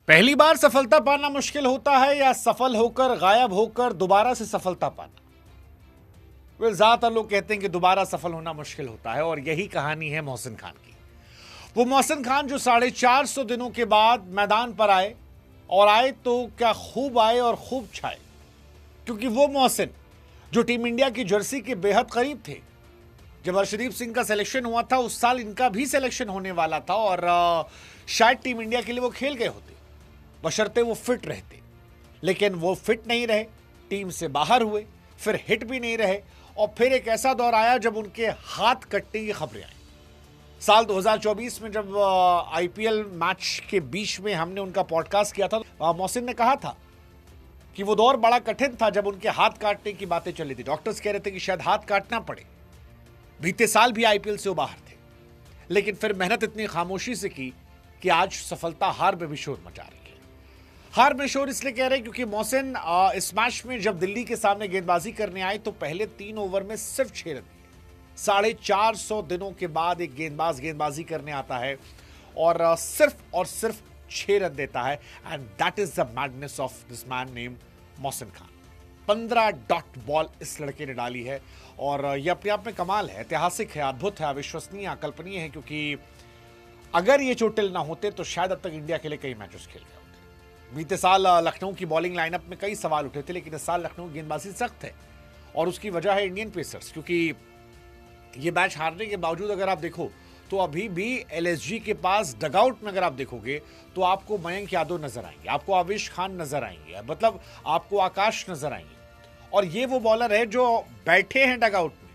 पहली बार सफलता पाना मुश्किल होता है या सफल होकर गायब होकर दोबारा से सफलता पाना? ज्यादातर लोग कहते हैं कि दोबारा सफल होना मुश्किल होता है और यही कहानी है मोहसिन खान की। वो मोहसिन खान जो 450 दिनों के बाद मैदान पर आए, और आए तो क्या खूब आए और खूब छाए, क्योंकि वो मोहसिन जो टीम इंडिया की जर्सी के बेहद करीब थे। जब हर्षदीप सिंह का सिलेक्शन हुआ था उस साल इनका भी सिलेक्शन होने वाला था और शायद टीम इंडिया के लिए वो खेल गए होते, बशर्ते वो फिट रहते। लेकिन वो फिट नहीं रहे, टीम से बाहर हुए, फिर हिट भी नहीं रहे, और फिर एक ऐसा दौर आया जब उनके हाथ कटने की खबरें आई। साल 2024 में जब आईपीएल मैच के बीच में हमने उनका पॉडकास्ट किया था, मोहसिन ने कहा था कि वो दौर बड़ा कठिन था जब उनके हाथ काटने की बातें चली थी। डॉक्टर्स कह रहे थे कि शायद हाथ काटना पड़े। बीते साल भी आईपीएल से वो बाहर थे, लेकिन फिर मेहनत इतनी खामोशी से की कि आज सफलता हार में भी शोर मचा रही है। हार में शोर इसलिए कह रहे हैं क्योंकि मोहसिन इस मैच में जब दिल्ली के सामने गेंदबाजी करने आए तो पहले 3 ओवर में सिर्फ 6 रन दिए। 450 दिनों के बाद एक गेंदबाज गेंदबाजी करने आता है और सिर्फ 6 रन देता है, and that is the madness of this man name Mohsin Khan. 15 dot ball इस लड़के ने डाली है और यह अपने आप में कमाल है, ऐतिहासिक है, अद्भुत है, अविश्वसनीय, अकल्पनीय है, क्योंकि अगर ये चोटिल ना होते तो शायद अब तक इंडिया के लिए कई मैचेस खेल गए होते। बीते साल लखनऊ की बॉलिंग लाइनअप में कई सवाल उठे थे, लेकिन इस साल लखनऊ की गेंदबाजी सख्त है और उसकी वजह है इंडियन पेसर्स। क्योंकि ये मैच हारने के बावजूद अगर आप देखो तो अभी भी एलएसजी के पास डगआउट में अगर आप देखोगे तो आपको मयंक यादव नजर आएंगे, आपको आवेश खान नजर आएंगे, मतलब आपको आकाश नजर आएंगे। और ये वो बॉलर है जो बैठे हैं डगआउट में।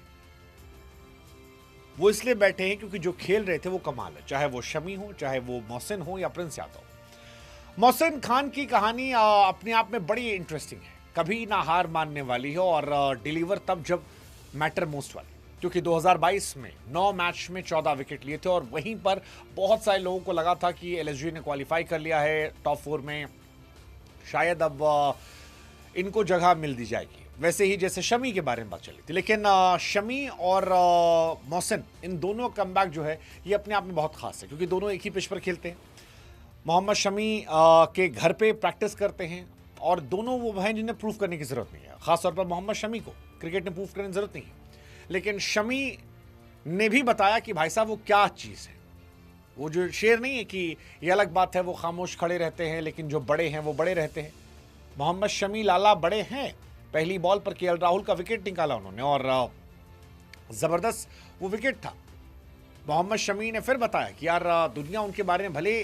वो इसलिए बैठे हैं क्योंकि जो खेल रहे थे वो कमाल है, चाहे वो शमी हो, चाहे वो मोहसिन हो या प्रिंस यादव। मोहसिन खान की कहानी अपने आप में बड़ी इंटरेस्टिंग है, कभी ना हार मानने वाली है और डिलीवर तब जब मैटर मोस्ट वाली। क्योंकि 2022 में 9 मैच में 14 विकेट लिए थे और वहीं पर बहुत सारे लोगों को लगा था कि एलएसजी ने क्वालिफाई कर लिया है टॉप 4 में, शायद अब इनको जगह मिल दी जाएगी, वैसे ही जैसे शमी के बारे में बात चली थी। लेकिन शमी और मोहसिन, इन दोनों कमबैक जो है ये अपने आप में बहुत खास है, क्योंकि दोनों एक ही पिच पर खेलते हैं। मोहम्मद शमी के घर पे प्रैक्टिस करते हैं और दोनों वो हैं जिन्हें प्रूफ करने की जरूरत नहीं है। खासतौर पर मोहम्मद शमी को क्रिकेट में प्रूफ करने की जरूरत नहीं है, लेकिन शमी ने भी बताया कि भाई साहब वो क्या चीज़ है। वो जो शेर नहीं है कि ये अलग बात है वो खामोश खड़े रहते हैं, लेकिन जो बड़े हैं वो बड़े रहते हैं। मोहम्मद शमी लाला बड़े हैं। पहली बॉल पर केएल राहुल का विकेट निकाला उन्होंने और जबरदस्त वो विकेट था। मोहम्मद शमी ने फिर बताया कि यार दुनिया उनके बारे में भले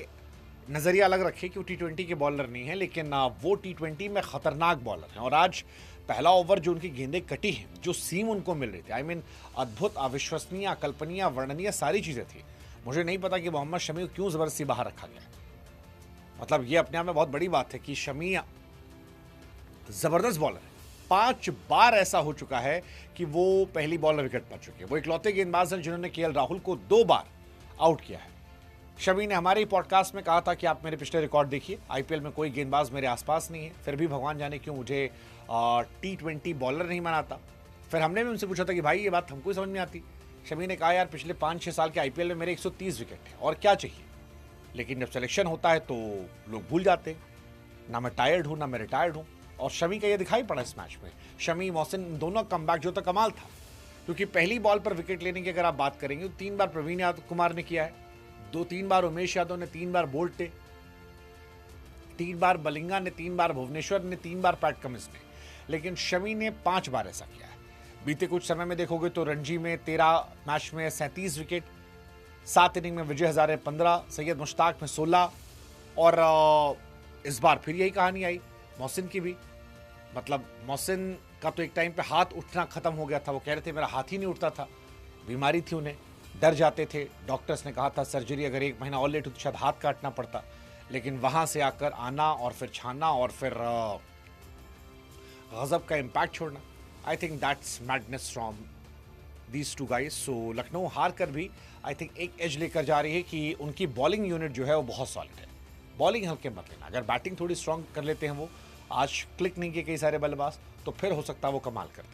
नजरिया अलग रखे कि वो T20 के बॉलर नहीं है, लेकिन वो T20 में खतरनाक बॉलर हैं। और आज पहला ओवर जो उनकी गेंदें कटी हैं, जो सीम उनको मिल रही थी, आई मीन अद्भुत, अविश्वसनीय, अकल्पनीय, वर्णनीय सारी चीजें थी। मुझे नहीं पता कि मोहम्मद शमी को क्यों जबरदस्ती बाहर रखा गया। मतलब ये अपने आप में बहुत बड़ी बात है कि शमी जबरदस्त बॉलर है। 5 बार ऐसा हो चुका है कि वो पहली बॉल में विकेट पा चुके हैं। वो इकलौते गेंदबाज हैं जिन्होंने केएल राहुल को 2 बार आउट किया है। शमी ने हमारे ही पॉडकास्ट में कहा था कि आप मेरे पिछले रिकॉर्ड देखिए, आईपीएल में कोई गेंदबाज मेरे आसपास नहीं है, फिर भी भगवान जाने क्यों मुझे T20 बॉलर नहीं बनाता। फिर हमने भी उनसे पूछा था कि भाई ये बात हमको ही समझ में आती। शमी ने कहा यार पिछले 5-6 साल के आईपीएल में मेरे 130 विकेट हैं और क्या चाहिए। लेकिन जब सिलेक्शन होता है तो लोग भूल जाते हैं, ना मैं टायर्ड हूँ ना मैं रिटायर्ड हूँ। और शमी का ये दिखाई पड़ा इस मैच में। शमी मोहसिन दोनों कमबैक जो था कमाल था, क्योंकि पहली बॉल पर विकेट लेने की अगर आप बात करेंगे तो 3 बार प्रवीण यादव कुमार ने किया है, 2-3 बार उमेश यादव ने, 3 बार बोल्ट ने, 3 बार बलिंगा ने, 3 बार भुवनेश्वर ने, 3 बार पैट कमिंस ने, लेकिन शमी ने 5 बार ऐसा किया है। बीते कुछ समय में देखोगे तो रणजी में 13 मैच में 37 विकेट, 7 इनिंग में विजय हजारे 15, सैयद मुश्ताक में 16, और इस बार फिर यही कहानी आई मोहसिन की भी। मतलब मोहसिन का तो एक टाइम पे हाथ उठना खत्म हो गया था, वो कह रहे थे मेरा हाथ ही नहीं उठता था, बीमारी थी उन्हें, डर जाते थे। डॉक्टर्स ने कहा था सर्जरी अगर 1 महीना और लेट होती तो शायद हाथ काटना पड़ता। लेकिन वहां से आकर आना और फिर छाना और फिर गजब का इम्पैक्ट छोड़ना, I think that's madness from these 2 guys. So Lucknow हार कर भी आई थिंक एक एज लेकर जा रही है कि उनकी बॉलिंग यूनिट जो है वो बहुत सॉलिड है। बॉलिंग हल्के मत लेना, अगर बैटिंग थोड़ी स्ट्रांग कर लेते हैं वो, आज क्लिक नहीं किए कई सारे बल्लेबाज, तो फिर हो सकता है वो कमाल करते हैं।